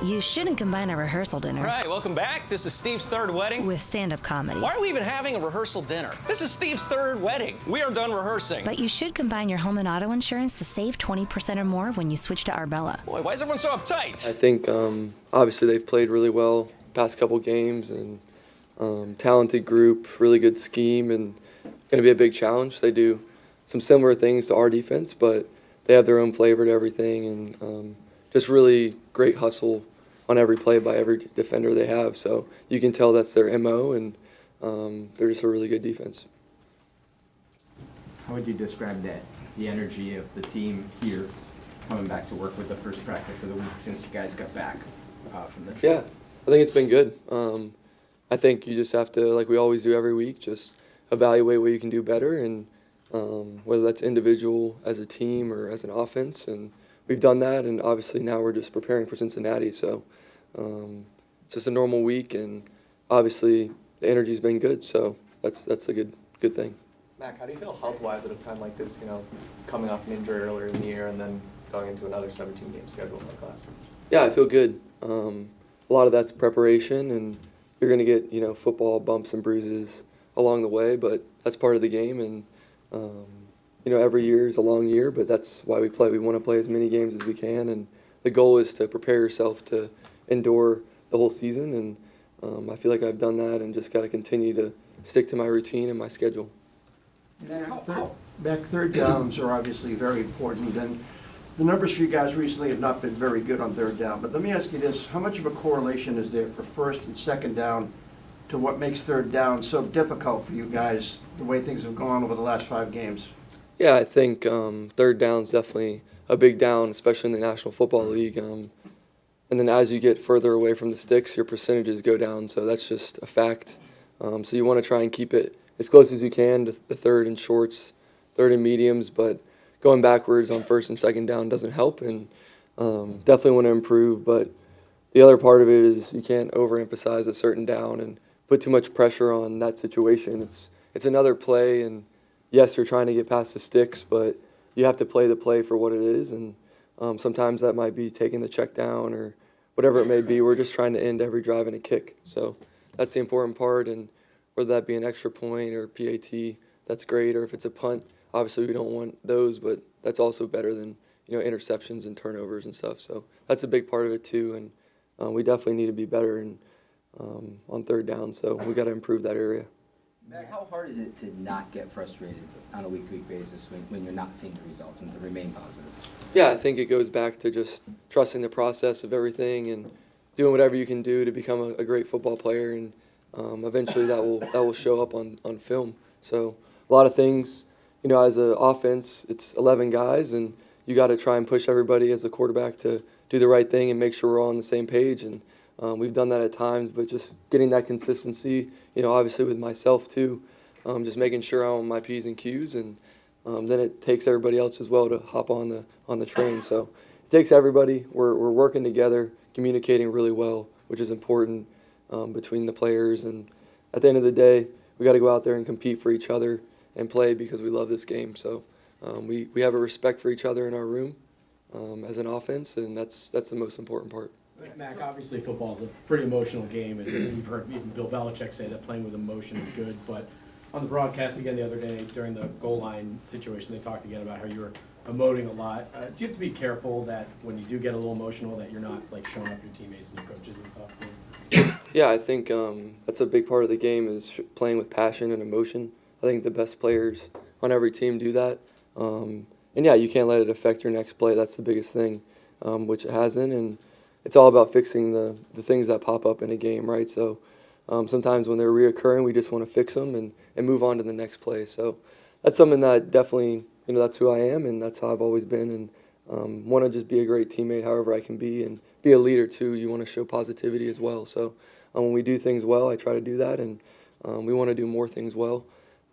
You shouldn't combine a rehearsal dinner. All right, welcome back. This is Steve's third wedding. With stand-up comedy. Why are we even having a rehearsal dinner? This is Steve's third wedding. We are done rehearsing. But you should combine your home and auto insurance to save 20% or more when you switch to Arbella. Boy, why is everyone so uptight? I think obviously they've played really well past couple games and talented group, really good scheme, and going to be a big challenge. They do some similar things to our defense, but they have their own flavor to everything, and just really great hustle on every play by every defender they have. So you can tell that's their MO, and they're just a really good defense. How would you describe that, the energy of the team here coming back to work with the first practice of the week since you guys got back from the trip? Yeah, I think it's been good. I think you just have to, like we always do every week, just evaluate what you can do better, and whether that's individual, as a team, or as an offense. And we've done that, and obviously now we're just preparing for Cincinnati. So it's just a normal week, and obviously the energy's been good. So that's a good thing. Mac, how do you feel health-wise at a time like this, coming off an injury earlier in the year and then going into another 17-game schedule like last week? Yeah, I feel good. A lot of that's preparation, and you're going to get, football bumps and bruises along the way, but that's part of the game. And, every year is a long year, but that's why we play. We want to play as many games as we can, and the goal is to prepare yourself to endure the whole season. And I feel like I've done that and just got to continue to stick to my routine and my schedule. Back third downs are obviously very important, and the numbers for you guys recently have not been very good on third down. But let me ask you this, how much of a correlation is there for first and second down to what makes third down so difficult for you guys, the way things have gone over the last 5 games? Yeah, I think third down's definitely a big down, especially in the National Football League. And then as you get further away from the sticks, your percentages go down, so that's just a fact. So you want to try and keep it as close as you can to the third and shorts, third and mediums, but going backwards on first and second down doesn't help, and definitely want to improve. But the other part of it is you can't overemphasize a certain down and put too much pressure on that situation. It's another play, and yes, you're trying to get past the sticks, but you have to play the play for what it is, and sometimes that might be taking the check down or whatever it may be. We're just trying to end every drive in a kick, so that's the important part. And whether that be an extra point or PAT, that's great. Or if it's a punt, obviously we don't want those, but that's also better than interceptions and turnovers and stuff. So that's a big part of it too, and we definitely need to be better on third down. So we got to improve that area. Mac, how hard is it to not get frustrated on a week-to-week basis when you're not seeing the results and to remain positive? Yeah, I think it goes back to just trusting the process of everything and doing whatever you can do to become a great football player, and eventually that will show up on film. So a lot of things, as an offense, it's 11 guys, and you got to try and push everybody as a quarterback to do the right thing and make sure we're all on the same page. And we've done that at times, but just getting that consistency, obviously with myself too, just making sure I'm on my P's and Q's, and then it takes everybody else as well to hop on the train. So it takes everybody. We're working together, communicating really well, which is important between the players. And at the end of the day, we got to go out there and compete for each other and play because we love this game. So we have a respect for each other in our room as an offense, and that's the most important part. Mac, obviously football is a pretty emotional game, and we've heard even Bill Belichick say that playing with emotion is good. But on the broadcast again the other day during the goal line situation, they talked again about how you were emoting a lot. Do you have to be careful that when you do get a little emotional that you're not showing up your teammates and your coaches and stuff? Yeah, I think that's a big part of the game is playing with passion and emotion. I think the best players on every team do that. And yeah, you can't let it affect your next play. That's the biggest thing, which it hasn't. And it's all about fixing the things that pop up in a game, right? So sometimes when they're reoccurring, we just want to fix them and move on to the next play. So that's something that definitely, that's who I am, and that's how I've always been. And want to just be a great teammate however I can be, and be a leader too. You want to show positivity as well. So when we do things well, I try to do that, and we want to do more things well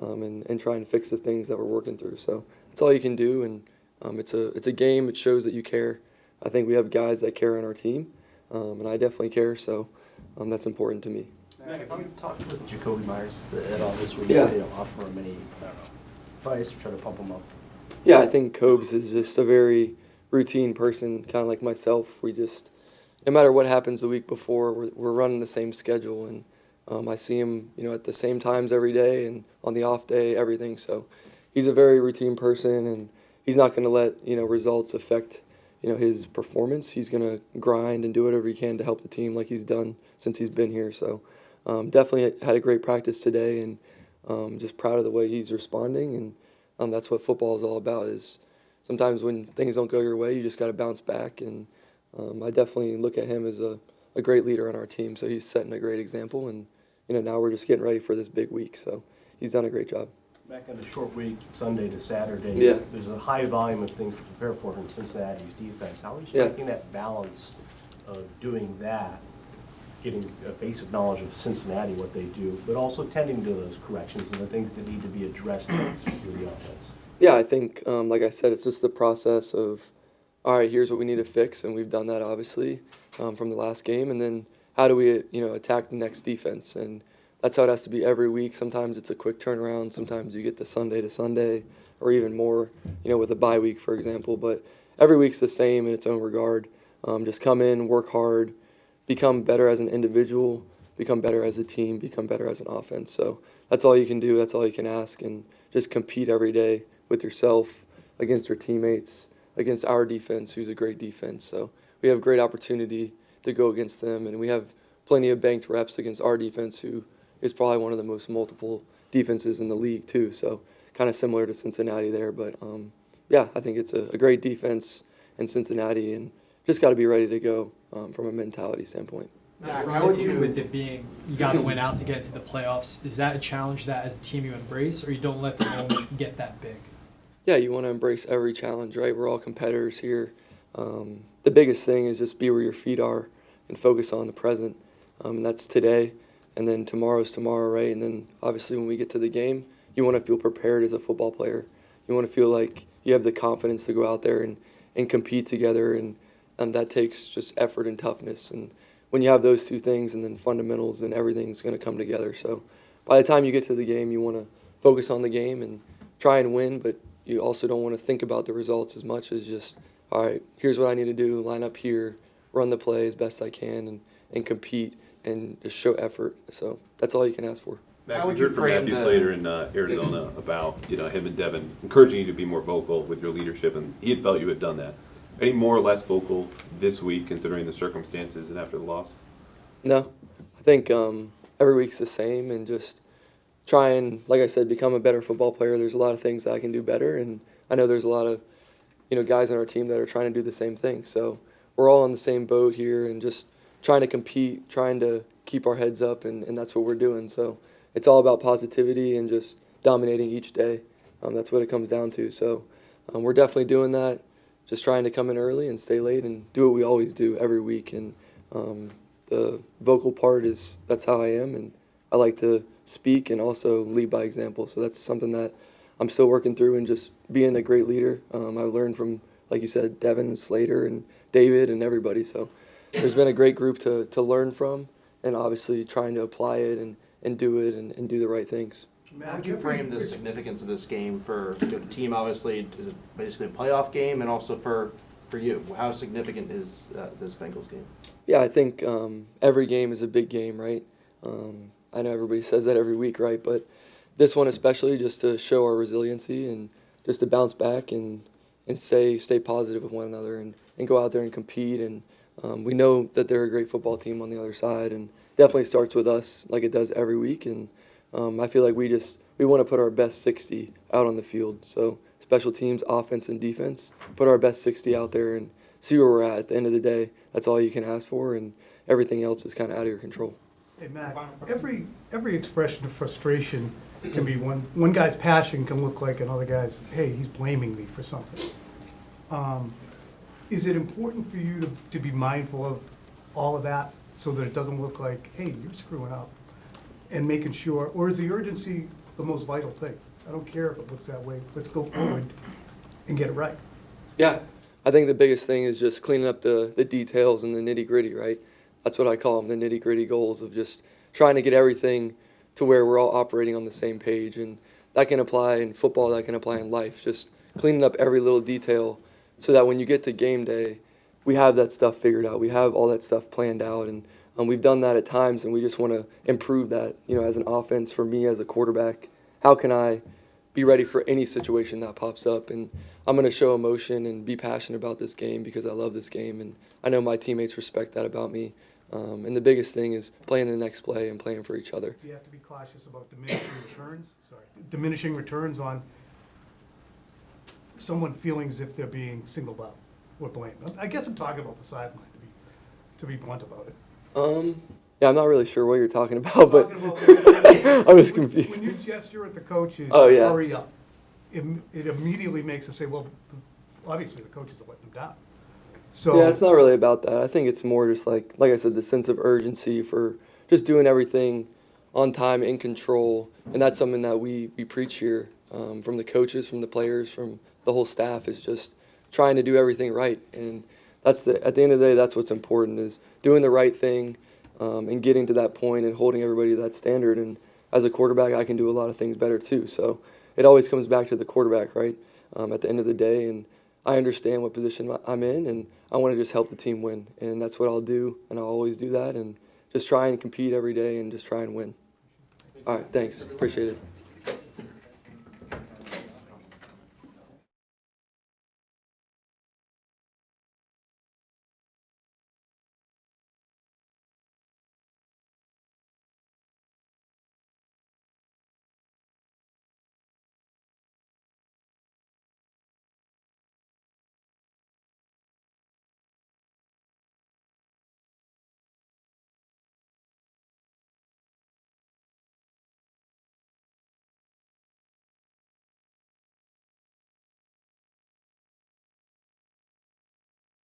and try and fix the things that we're working through. So that's all you can do, and it's a game. It shows that you care. I think we have guys that care on our team, and I definitely care, so that's important to me. Mac, have you talked with Jacoby Myers at all this week? Yeah. Offer him any advice or try to pump him up? Yeah, I think Cobes is just a very routine person, kind of like myself. We just no matter what happens the week before, we're running the same schedule, and I see him, at the same times every day, and on the off day, everything. So he's a very routine person, and he's not going to let results affect his performance. He's going to grind and do whatever he can to help the team, like he's done since he's been here. So definitely had a great practice today, and just proud of the way he's responding. And that's what football is all about. Is sometimes when things don't go your way, you just got to bounce back. And I definitely look at him as a great leader on our team. So he's setting a great example, and now we're just getting ready for this big week. So he's done a great job. Back on the short week, Sunday to Saturday, Yeah. There's a high volume of things to prepare for in Cincinnati's defense. How are you striking that balance of doing that, getting a basic knowledge of Cincinnati, what they do, but also tending to those corrections and the things that need to be addressed with the offense? Yeah, I think, like I said, it's just the process of, all right, here's what we need to fix, and we've done that, obviously, from the last game, and then how do we, attack the next defense? And that's how it has to be every week. Sometimes it's a quick turnaround. Sometimes you get the Sunday to Sunday, or even more, with a bye week, for example. But every week's the same in its own regard. Just come in, work hard, become better as an individual, become better as a team, become better as an offense. So that's all you can do. That's all you can ask, and just compete every day with yourself, against your teammates, against our defense, who's a great defense. So we have great opportunity to go against them, and we have plenty of banked reps against our defense, who is probably one of the most multiple defenses in the league too. So kind of similar to Cincinnati there, but yeah, I think it's a great defense in Cincinnati, and just got to be ready to go from a mentality standpoint. How would you, with it being you got to win out to get to the playoffs, is that a challenge that as a team you embrace, or you don't let the moment get that big? Yeah, you want to embrace every challenge, right? We're all competitors here. The biggest thing is just be where your feet are and focus on the present, and that's today. And then tomorrow's tomorrow, right? And then obviously when we get to the game, you want to feel prepared as a football player. You want to feel like you have the confidence to go out there and compete together, and that takes just effort and toughness. And when you have those two things and then fundamentals, then everything's going to come together. So by the time you get to the game, you want to focus on the game and try and win, but you also don't want to think about the results as much as just, all right, here's what I need to do, line up here, run the play as best I can, and compete and just show effort. So that's all you can ask for. Matt, we heard from Matthew Slater in Arizona about him and Devin encouraging you to be more vocal with your leadership, and he had felt you had done that. Any more or less vocal this week, considering the circumstances and after the loss? No, I think every week's the same, and just try and, like I said, become a better football player. There's a lot of things that I can do better, and I know there's a lot of guys on our team that are trying to do the same thing. So we're all in the same boat here, and just trying to compete, trying to keep our heads up, and that's what we're doing. So it's all about positivity and just dominating each day. That's what it comes down to. So we're definitely doing that, just trying to come in early and stay late and do what we always do every week. And the vocal part that's how I am, and I like to speak and also lead by example. So that's something that I'm still working through, and just being a great leader. I learned from, like you said, Devin and Slater and David and everybody. So there's been a great group to learn from, and obviously trying to apply it and do it and do the right things. How would you frame the significance of this game for the team? Obviously, is it basically a playoff game, and also for you? How significant is this Bengals game? Yeah, I think every game is a big game, right? I know everybody says that every week, right? But this one especially, just to show our resiliency and just to bounce back and stay positive with one another and go out there and compete. And we know that they're a great football team on the other side, and definitely starts with us like it does every week. And I feel like we want to put our best 60 out on the field. So special teams, offense, and defense, put our best 60 out there and see where we're at the end of the day. That's all you can ask for, and everything else is kind of out of your control. Hey, Matt, every expression of frustration can be one guy's passion can look like another guy's, hey, he's blaming me for something. Is it important for you to be mindful of all of that so that it doesn't look like, hey, you're screwing up, and making sure, or is the urgency the most vital thing? I don't care if it looks that way. Let's go forward and get it right. Yeah, I think the biggest thing is just cleaning up the details and the nitty-gritty, right? That's what I call them, the nitty-gritty goals of just trying to get everything to where we're all operating on the same page. And that can apply in football, that can apply in life. Just cleaning up every little detail so that when you get to game day, we have that stuff figured out. We have all that stuff planned out, and we've done that at times, and we just want to improve that. As an offense, for me as a quarterback, how can I be ready for any situation that pops up? And I'm going to show emotion and be passionate about this game because I love this game, and I know my teammates respect that about me. And the biggest thing is playing the next play and playing for each other. Do you have to be cautious about diminishing returns on someone feeling as if they're being singled out or blamed? I guess I'm talking about the sideline, to be blunt about it. Yeah, I'm not really sure what you're talking about, but I was confused. When you gesture at the coaches, Oh, yeah. hurry up, it immediately makes us say, well, obviously the coaches are letting them down. So Yeah, it's not really about that. I think it's more just like I said, the sense of urgency for just doing everything on time, in control, and that's something that we preach here from the coaches, from the players, from the whole staff, is just trying to do everything right. And at the end of the day, that's what's important, is doing the right thing and getting to that point and holding everybody to that standard. And as a quarterback, I can do a lot of things better too. So it always comes back to the quarterback, right? At the end of the day, and I understand what position I'm in, and I want to just help the team win, and that's what I'll do, and I'll always do that, and just try and compete every day and just try and win. All right, thanks. Appreciate it.